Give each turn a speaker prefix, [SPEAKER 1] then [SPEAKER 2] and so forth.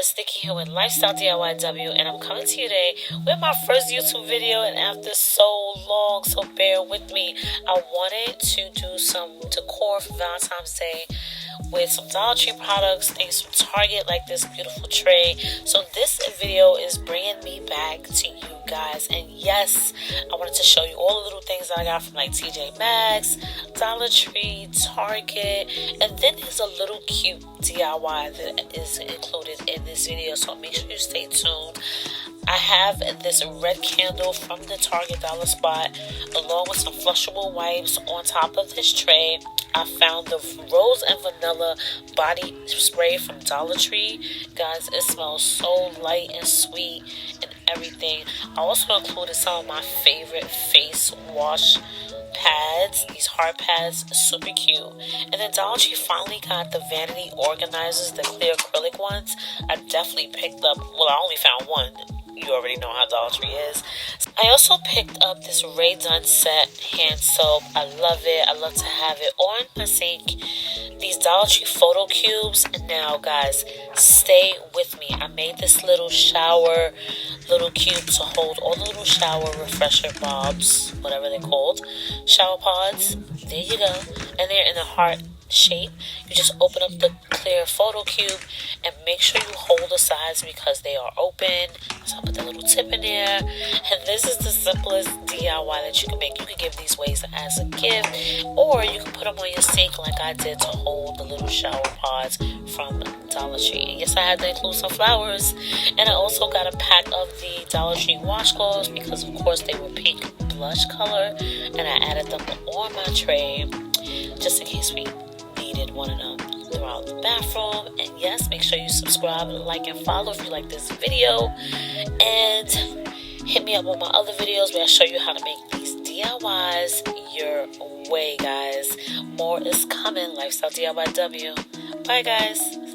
[SPEAKER 1] guys, Nikki here with LifestyleDIYW, and I'm coming to you today with my first YouTube video, and after so long, so bear with me. I wanted to do some decor for Valentine's Day with some Dollar Tree products, things from Target like this beautiful tray. So this video is bringing me back to you guys, and yes, I wanted to show you all the little things that I got from like TJ Maxx, Dollar Tree, Target, and then there's a little cute DIY that is included in this video, so make sure you stay tuned. I have this red candle from the Target Dollar Spot along with some flushable wipes on top of this tray. I found the rose and vanilla body spray from Dollar Tree. Guys, it smells so light and sweet and everything. I also included some of my favorite face wash pads, these hard pads, super cute. And then Dollar Tree finally got the vanity organizers, the clear acrylic ones. I definitely picked up, well, I only found one. You already know how Dollar Tree is. I also picked up this Ray Dunn set hand soap. I love it. I love to have it on my sink. These Dollar Tree photo cubes. And now, guys, stay with me. I made this little shower, little cube to hold all the little shower refresher bobs, whatever they're called, shower pods. There you go. And they're in a heart shape. You just open up the clear photo cube and make sure you hold the sides because they are open. So I put the little tip in there, and this is the simplest DIY that you can make. You can give these ways as a gift, or you can put them on your sink like I did to hold the little shower pods from Dollar Tree. And yes, I had to include some flowers, and I also got a pack of the Dollar Tree washcloths because of course they were pink blush color, and I added them on my tray just in case we needed one of them throughout the bathroom. And yes, make sure you subscribe, like, and follow if you like this video, and hit me up on my other videos where I show you how to make these DIYs your way, guys. More is coming. LifestyleDIYW. Bye, guys.